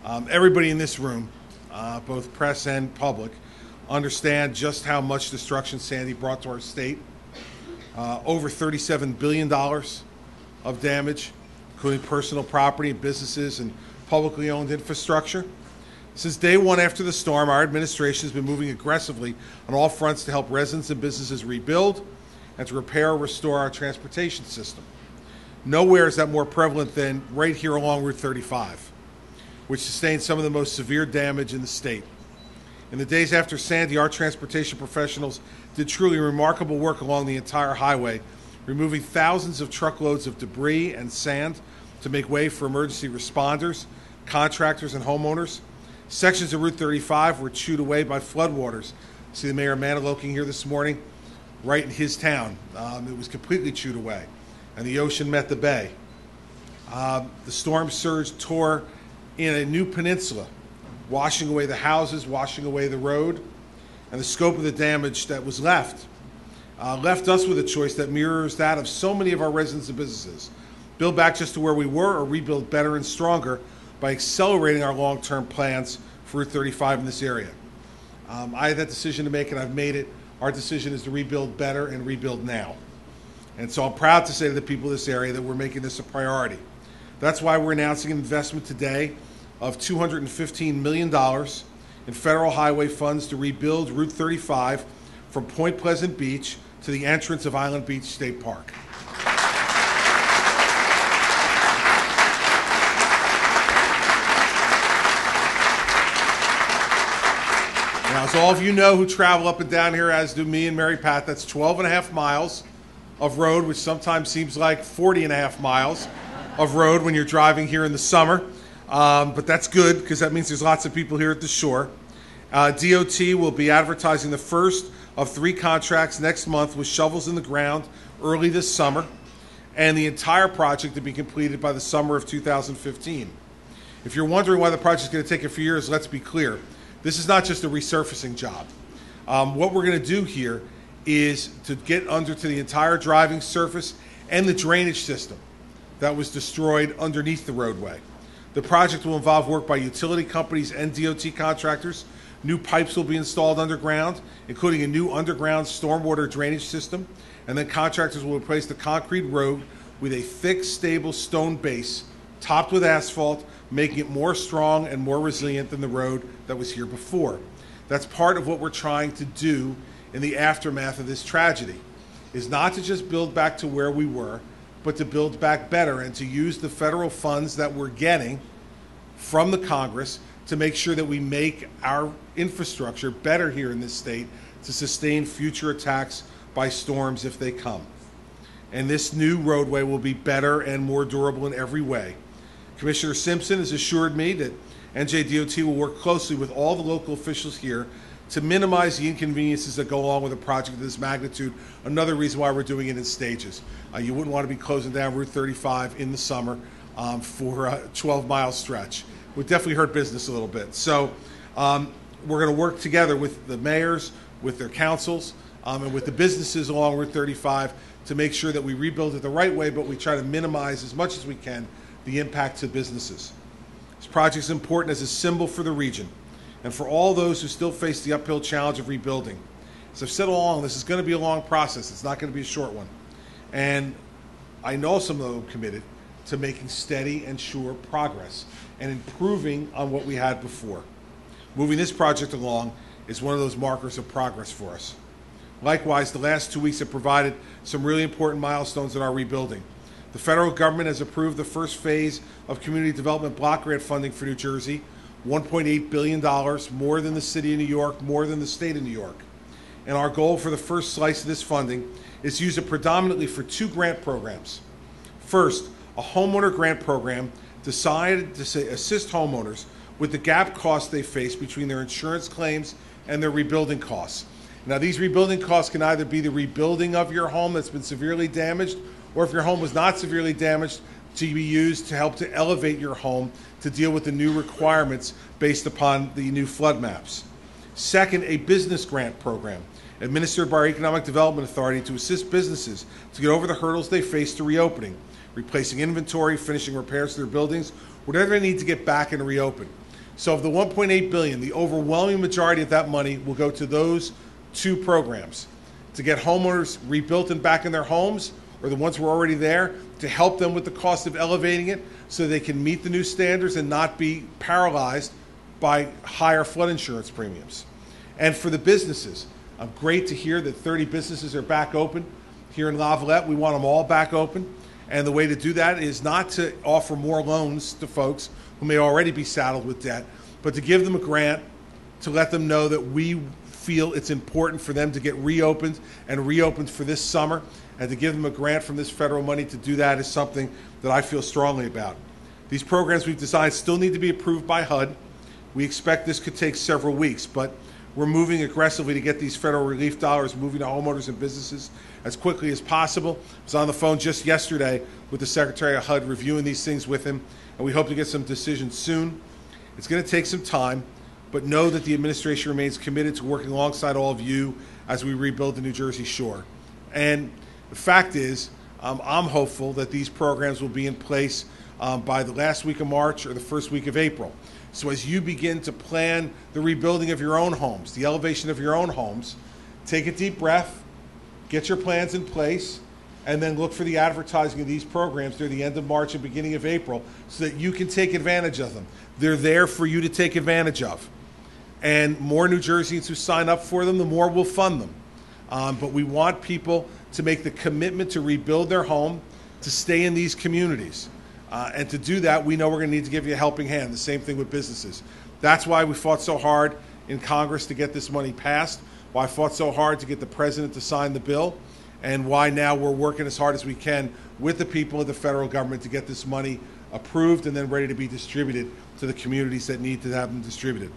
Everybody in this room, both press and public, understand just how much destruction Sandy brought to our state. Over $37 billion of damage, including personal property, businesses, and publicly owned infrastructure. Since day one after the storm, our administration has been moving aggressively on all fronts to help residents and businesses rebuild and to repair or restore our transportation system. Nowhere is that more prevalent than right here along Route 35, which sustained some of the most severe damage in the state. In the days after Sandy, our transportation professionals did truly remarkable work along the entire highway, removing thousands of truckloads of debris and sand to make way for emergency responders, contractors, and homeowners. Sections of Route 35 were chewed away by floodwaters. See the mayor of Mantoloking here this morning, right in his town. It was completely chewed away, and the ocean met the bay. The storm surge tore in a new peninsula, washing away the houses, washing away the road, and the scope of the damage that was left us with a choice that mirrors that of so many of our residents and businesses. Build back just to where we were, or rebuild better and stronger by accelerating our long-term plans for Route 35 in this area. I had that decision to make, and I've made it. Our decision is to rebuild better and rebuild now. And so I'm proud to say to the people of this area that we're making this a priority. That's why we're announcing an investment today of $215 million in federal highway funds to rebuild Route 35 from Point Pleasant Beach to the entrance of Island Beach State Park. Now, as all of you know who travel up and down here, as do me and Mary Pat, that's 12 and a half miles of road, which sometimes seems like 40 and a half miles of road when you're driving here in the summer. But that's good, because that means there's lots of people here at the shore. DOT will be advertising the first of 3 contracts next month with shovels in the ground early this summer, and the entire project to be completed by the summer of 2015. If you're wondering why the project is going to take a few years, let's be clear. This is not just a resurfacing job. What we're going to do here is to get under to the entire driving surface and the drainage system that was destroyed underneath the roadway. The project will involve work by utility companies and DOT contractors. New pipes will be installed underground, including a new underground stormwater drainage system, and then contractors will replace the concrete road with a thick, stable stone base topped with asphalt, making it more strong and more resilient than the road that was here before. That's part of what we're trying to do in the aftermath of this tragedy, is not to just build back to where we were, but to build back better and to use the federal funds that we're getting from the Congress to make sure that we make our infrastructure better here in this state to sustain future attacks by storms if they come. And this new roadway will be better and more durable in every way. Commissioner Simpson has assured me that NJDOT will work closely with all the local officials here to minimize the inconveniences that go along with a project of this magnitude. Another reason why we're doing it in stages. You wouldn't want to be closing down Route 35 in the summer for a 12-mile stretch. It would definitely hurt business a little bit. So we're going to work together with the mayors, with their councils, and with the businesses along Route 35 to make sure that we rebuild it the right way, but we try to minimize as much as we can the impact to businesses. This project is important as a symbol for the region and for all those who still face the uphill challenge of rebuilding. As I've said all along, this is going to be a long process. It's not going to be a short one. And I know some of them are committed to making steady and sure progress and improving on what we had before. Moving this project along is one of those markers of progress for us. Likewise, the last 2 weeks have provided some really important milestones in our rebuilding. The federal government has approved the first phase of community development block grant funding for New Jersey, $1.8 billion, more than the city of New York, more than the state of New York. And our goal for the first slice of this funding is to use it predominantly for 2 grant programs. First, a homeowner grant program designed to assist homeowners with the gap costs they face between their insurance claims and their rebuilding costs. Now, these rebuilding costs can either be the rebuilding of your home that's been severely damaged, or if your home was not severely damaged, to be used to help to elevate your home to deal with the new requirements based upon the new flood maps. Second, a business grant program administered by our Economic Development Authority to assist businesses to get over the hurdles they face to reopening, replacing inventory, finishing repairs to their buildings, whatever they need to get back and reopen. So of the $1.8 billion, the overwhelming majority of that money will go to those two programs, to get homeowners rebuilt and back in their homes, or the ones who are already there, to help them with the cost of elevating it so they can meet the new standards and not be paralyzed by higher flood insurance premiums. And for the businesses, great to hear that 30 businesses are back open here in Lavallette. We want them all back open. And the way to do that is not to offer more loans to folks who may already be saddled with debt, but to give them a grant to let them know that we feel it's important for them to get reopened and reopened for this summer, and to give them a grant from this federal money to do that is something that I feel strongly about. These programs we've designed still need to be approved by HUD. We expect this could take several weeks, but we're moving aggressively to get these federal relief dollars moving to homeowners and businesses as quickly as possible. I was on the phone just yesterday with the Secretary of HUD reviewing these things with him, and we hope to get some decisions soon. It's going to take some time, but know that the administration remains committed to working alongside all of you as we rebuild the New Jersey shore. And the fact is, I'm hopeful that these programs will be in place by the last week of March or the first week of April. So as you begin to plan the rebuilding of your own homes, the elevation of your own homes, take a deep breath, get your plans in place, and then look for the advertising of these programs near the end of March and beginning of April so that you can take advantage of them. They're there for you to take advantage of. And more New Jerseyans who sign up for them, the more we'll fund them. But we want people to make the commitment to rebuild their home, to stay in these communities. And to do that, we know we're going to need to give you a helping hand. The same thing with businesses. That's why we fought so hard in Congress to get this money passed, why I fought so hard to get the president to sign the bill, and why now we're working as hard as we can with the people of the federal government to get this money approved and then ready to be distributed to the communities that need to have them distributed.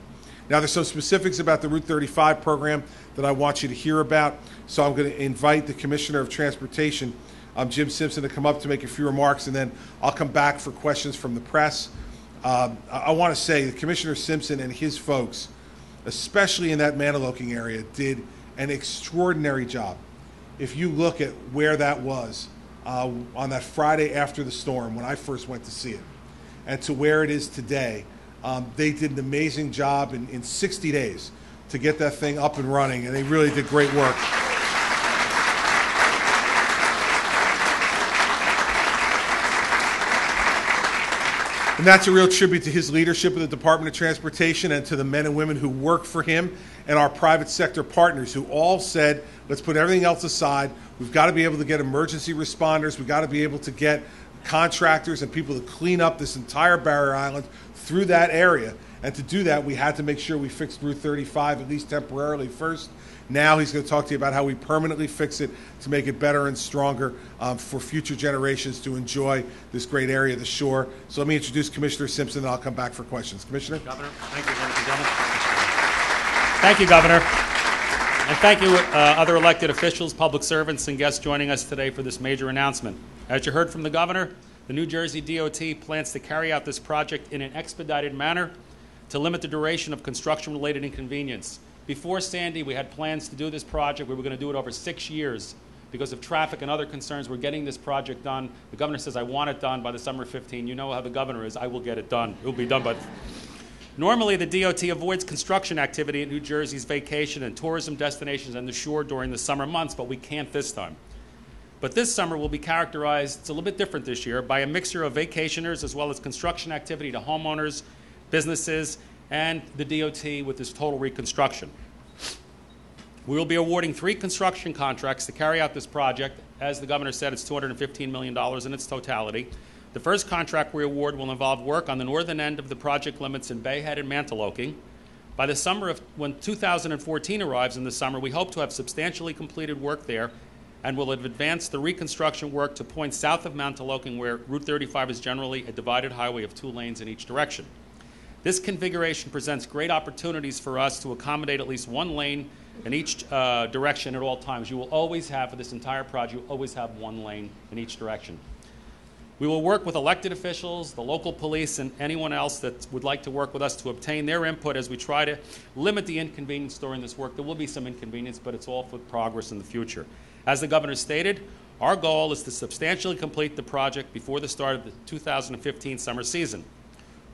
Now, there's some specifics about the Route 35 program that I want you to hear about, so I'm going to invite the Commissioner of Transportation, Jim Simpson, to come up to make a few remarks, and then I'll come back for questions from the press. I want to say that Commissioner Simpson and his folks, especially in that Mantoloking area, did an extraordinary job. If you look at where that was on that Friday after the storm when I first went to see it, and to where it is today, they did an amazing job in 60 days to get that thing up and running, and they really did great work. And that's a real tribute to his leadership of the Department of Transportation and to the men and women who work for him and our private sector partners who all said, let's put everything else aside. We've got to be able to get emergency responders. We've got to be able to get contractors and people to clean up this entire barrier island through that area. And to do that, we had to make sure we fixed Route 35, at least temporarily first. Now he's going to talk to you about how we permanently fix it to make it better and stronger for future generations to enjoy this great area of the shore. So let me introduce Commissioner Simpson, and I'll come back for questions. Commissioner? Governor, thank you, ladies and gentlemen. Thank you, Governor. And thank you, other elected officials, public servants, and guests joining us today for this major announcement. As you heard from the Governor, the New Jersey DOT plans to carry out this project in an expedited manner to limit the duration of construction-related inconvenience. Before Sandy, we had plans to do this project. We were going to do it over 6 years. Because of traffic and other concerns, we're getting this project done. The Governor says, I want it done by the summer of 15. You know how the Governor is. I will get it done. It will be done by... Normally, the DOT avoids construction activity at New Jersey's vacation and tourism destinations and the shore during the summer months, but we can't this time. But this summer will be characterized, it's a little bit different this year, by a mixture of vacationers as well as construction activity to homeowners, businesses, and the DOT with this total reconstruction. We will be awarding 3 construction contracts to carry out this project. As the Governor said, it's $215 million in its totality. The first contract we award will involve work on the northern end of the project limits in Bayhead and Mantoloking. By the summer of when 2014 arrives in the summer, we hope to have substantially completed work there and will have advanced the reconstruction work to points south of Mantoloking where Route 35 is generally a divided highway of 2 lanes in each direction. This configuration presents great opportunities for us to accommodate at least 1 lane in each direction at all times. You will always have, for this entire project, you will always have 1 lane in each direction. We will work with elected officials, the local police, and anyone else that would like to work with us to obtain their input as we try to limit the inconvenience during this work. There will be some inconvenience, but it's all for progress in the future. As the Governor stated, our goal is to substantially complete the project before the start of the 2015 summer season.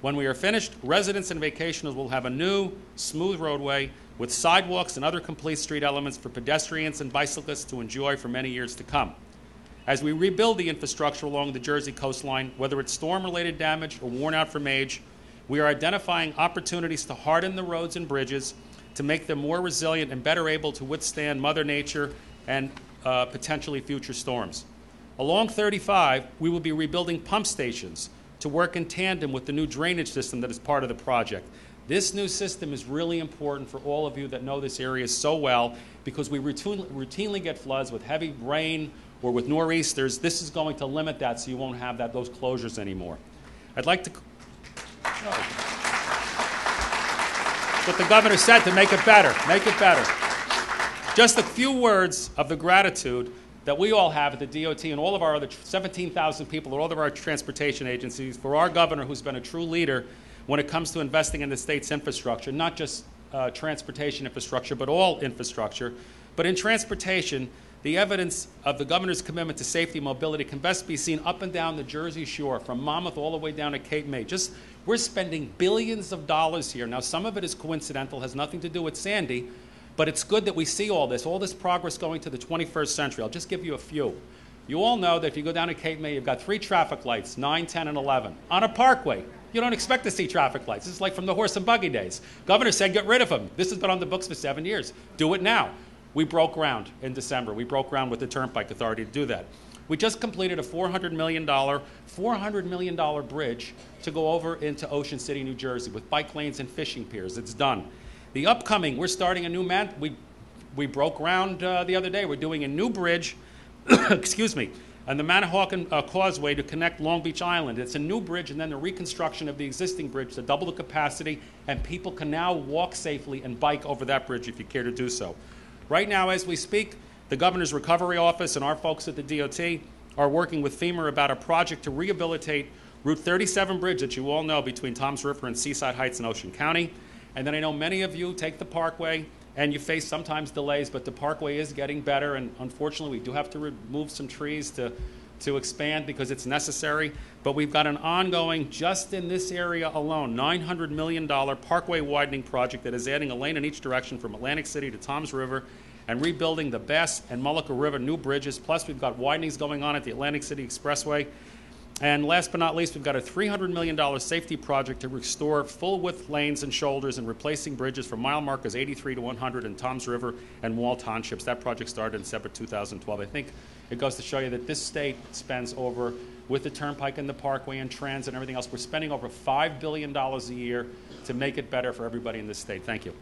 When we are finished, residents and vacationers will have a new, smooth roadway with sidewalks and other complete street elements for pedestrians and bicyclists to enjoy for many years to come. As we rebuild the infrastructure along the Jersey coastline, whether it's storm-related damage or worn out from age, we are identifying opportunities to harden the roads and bridges to make them more resilient and better able to withstand Mother Nature and potentially future storms. Along 35, we will be rebuilding pump stations to work in tandem with the new drainage system that is part of the project. This new system is really important for all of you that know this area so well, because we routinely get floods with heavy rain or with nor'easters. This is going to limit that, so you won't have those closures anymore. I'd like to... what the governor said, to make it better. Make it better. Just a few words of the gratitude that we all have at the DOT and all of our other 17,000 people at all of our transportation agencies for our governor, who's been a true leader when it comes to investing in the state's infrastructure, not just transportation infrastructure, but all infrastructure. But in transportation, the evidence of the governor's commitment to safety and mobility can best be seen up and down the Jersey Shore, from Monmouth all the way down to Cape May. We're spending billions of dollars here. Now, some of it is coincidental, has nothing to do with Sandy, but it's good that we see all this progress going to the 21st century. I'll just give you a few. You all know that if you go down to Cape May, you've got 3 traffic lights, 9, 10, and 11. On a parkway, you don't expect to see traffic lights. This is like from the horse and buggy days. Governor said get rid of them. This has been on the books for 7 years. Do it now. We broke ground in December. We broke ground with the Turnpike Authority to do that. We just completed a $400 million bridge to go over into Ocean City, New Jersey, with bike lanes and fishing piers. It's done. The upcoming, we're starting a new we broke ground the other day. We're doing a new bridge, excuse me, on the Mantoloking Causeway to connect Long Beach Island. It's a new bridge, and then the reconstruction of the existing bridge to double the capacity, and people can now walk safely and bike over that bridge if you care to do so. Right now, as we speak, the Governor's Recovery Office and our folks at the DOT are working with FEMA about a project to rehabilitate Route 37 bridge that you all know between Toms River and Seaside Heights in Ocean County. And then I know many of you take the Parkway and you face sometimes delays, but the Parkway is getting better, and unfortunately we do have to remove some trees to expand because it's necessary. But we've got an ongoing, just in this area alone, $900 million Parkway widening project that is adding a lane in each direction from Atlantic City to Toms River and rebuilding the Bass and Mullica River new bridges. Plus we've got widenings going on at the Atlantic City Expressway. And last but not least, we've got a $300 million safety project to restore full-width lanes and shoulders and replacing bridges from mile markers 83 to 100 in Toms River and Wall Townships. That project started in December 2012. I think it goes to show you that this state spends over, with the Turnpike and the Parkway and transit and everything else, we're spending over $5 billion a year to make it better for everybody in this state. Thank you.